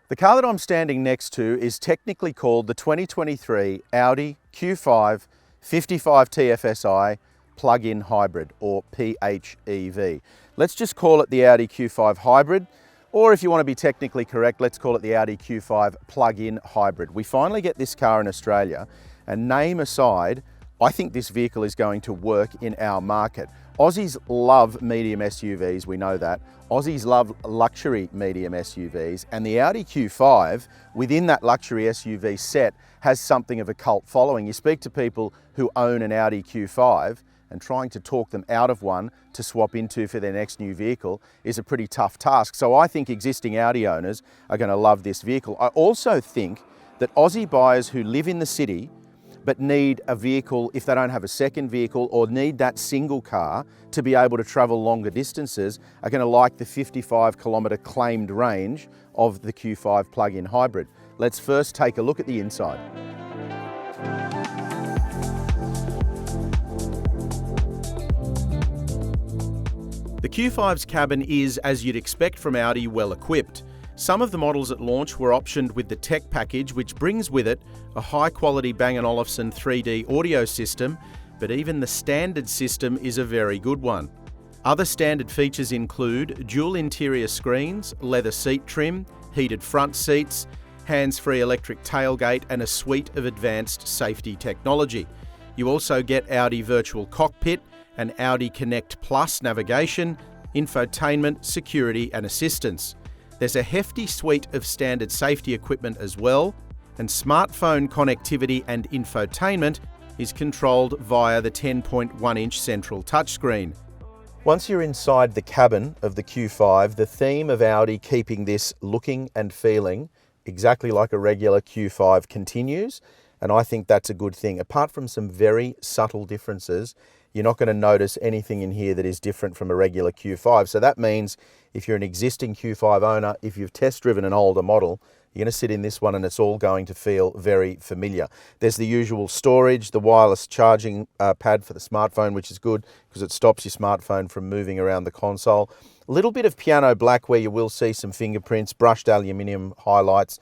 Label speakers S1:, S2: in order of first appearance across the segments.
S1: The car that I'm standing next to is technically called the 2023 Audi Q5 55 TFSI plug-in hybrid, or PHEV. Let's just call it the Audi Q5 hybrid, or if you want to be technically correct, let's call it the Audi Q5 plug-in hybrid. We finally get this car in Australia, and name aside, I think this vehicle is going to work in our market. Aussies love medium SUVs, we know that. Aussies love luxury medium SUVs, and the Audi Q5 within that luxury SUV set has something of a cult following. You speak to people who own an Audi Q5 and trying to talk them out of one to swap into for their next new vehicle is a pretty tough task. So I think existing Audi owners are going to love this vehicle. I also think that Aussie buyers who live in the city but need a vehicle if they don't have a second vehicle, or need that single car to be able to travel longer distances, are going to like the 55-kilometre claimed range of the Q5 plug-in hybrid. Let's first take a look at the inside. The Q5's cabin is, as you'd expect from Audi, well equipped. Some of the models at launch were optioned with the Tech package, which brings with it a high-quality Bang & Olufsen 3D audio system, but even the standard system is a very good one. Other standard features include dual interior screens, leather seat trim, heated front seats, hands-free electric tailgate, and a suite of advanced safety technology. You also get Audi Virtual Cockpit and Audi Connect Plus navigation, infotainment, security, and assistance. There's a hefty suite of standard safety equipment as well, and smartphone connectivity and infotainment is controlled via the 10.1-inch central touchscreen. Once you're inside the cabin of the Q5, the theme of Audi keeping this looking and feeling exactly like a regular Q5 continues, and I think that's a good thing. Apart from some very subtle differences, you're not going to notice anything in here that is different from a regular Q5. So that means if you're an existing Q5 owner, if you've test driven an older model, you're going to sit in this one and it's all going to feel very familiar. There's the usual storage, the wireless charging pad for the smartphone, which is good because it stops your smartphone from moving around the console. A little bit of piano black where you will see some fingerprints, brushed aluminium highlights.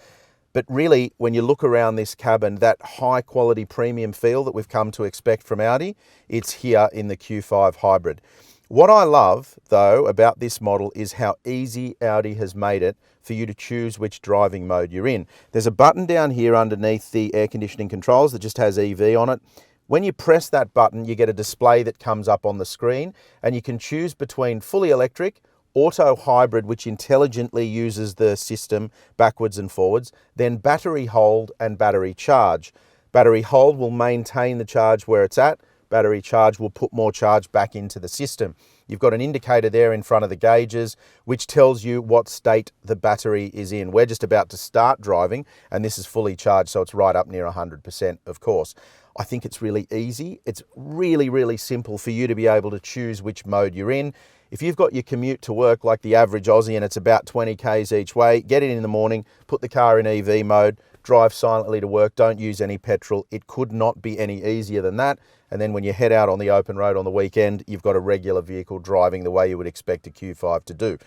S1: But really, when you look around this cabin, that high quality premium feel that we've come to expect from Audi, it's here in the Q5 hybrid. What I love, though, about this model is how easy Audi has made it for you to choose which driving mode you're in. There's a button down here underneath the air conditioning controls that just has EV on it. When you press that button, you get a display that comes up on the screen, and you can choose between fully electric, auto hybrid, which intelligently uses the system backwards and forwards, then battery hold and battery charge. Battery hold will maintain the charge where it's at. Battery charge will put more charge back into the system. You've got an indicator there in front of the gauges, which tells you what state the battery is in. We're just about to start driving, and this is fully charged, so it's right up near 100%, of course. I think it's really easy. It's really, really simple for you to be able to choose which mode you're in. If you've got your commute to work like the average Aussie and it's about 20 Ks each way, get in the morning, put the car in EV mode, drive silently to work, don't use any petrol. It could not be any easier than that. And then when you head out on the open road on the weekend, you've got a regular vehicle driving the way you would expect a Q5 to do.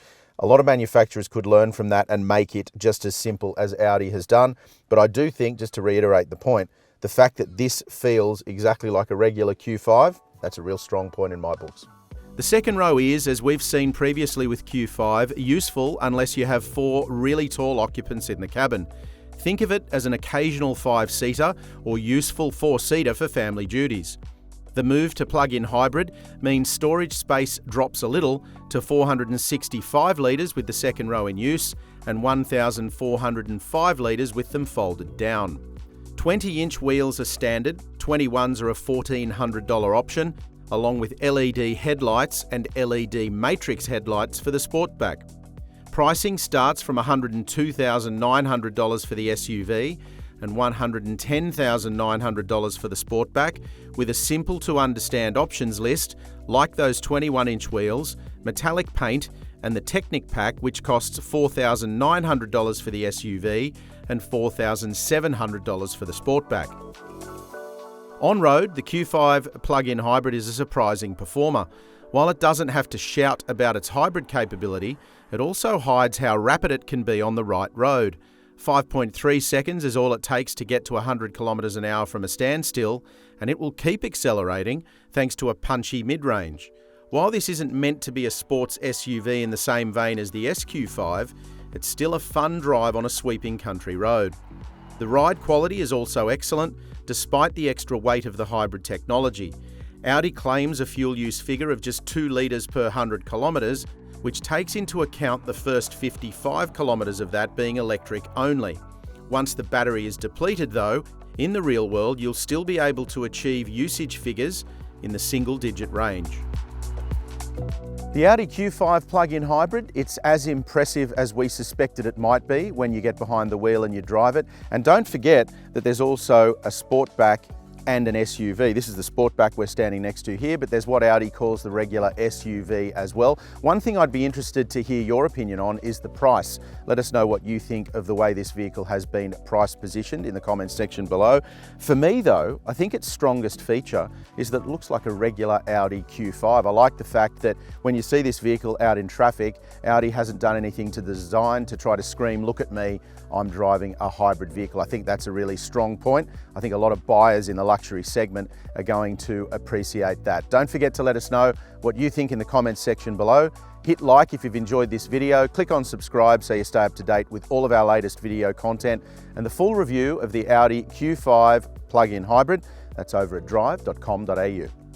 S1: A lot of manufacturers could learn from that and make it just as simple as Audi has done. But I do think, just to reiterate the point, the fact that this feels exactly like a regular Q5, that's a real strong point in my books. The second row is, as we've seen previously with Q5, useful unless you have 4 really tall occupants in the cabin. Think of it as an occasional 5-seater or useful 4-seater for family duties. The move to plug-in hybrid means storage space drops a little to 465 litres with the second row in use and 1,405 litres with them folded down. 20-inch wheels are standard, 21s are a $1,400 option, along with LED headlights and LED matrix headlights for the Sportback. Pricing starts from $102,900 for the SUV and $110,900 for the Sportback, with a simple to understand options list like those 21-inch wheels, metallic paint, and the Technic Pack, which costs $4,900 for the SUV and $4,700 for the Sportback. On-road, the Q5 plug-in hybrid is a surprising performer. While it doesn't have to shout about its hybrid capability, it also hides how rapid it can be on the right road. 5.3 seconds is all it takes to get to 100 kilometres an hour from a standstill, and it will keep accelerating thanks to a punchy mid-range. While this isn't meant to be a sports SUV in the same vein as the SQ5, it's still a fun drive on a sweeping country road. The ride quality is also excellent, despite the extra weight of the hybrid technology. Audi claims a fuel use figure of just 2 litres per 100 kilometres, which takes into account the first 55 kilometres of that being electric only. Once the battery is depleted though, in the real world you'll still be able to achieve usage figures in the single-digit range. The Audi Q5 plug-in hybrid, it's as impressive as we suspected it might be when you get behind the wheel and you drive it. And don't forget that there's also a Sportback and an SUV. This is the Sportback we're standing next to here, but there's what Audi calls the regular SUV as well. One thing I'd be interested to hear your opinion on is the price. Let us know what you think of the way this vehicle has been price positioned in the comments section below. For me though, I think its strongest feature is that it looks like a regular Audi Q5. I like the fact that when you see this vehicle out in traffic, Audi hasn't done anything to the design to try to scream, look at me, I'm driving a hybrid vehicle. I think that's a really strong point. I think a lot of buyers in the luxury segment are going to appreciate that. Don't forget to let us know what you think in the comments section below. Hit like if you've enjoyed this video, click on subscribe so you stay up to date with all of our latest video content, and the full review of the Audi Q5 plug-in hybrid, that's over at drive.com.au.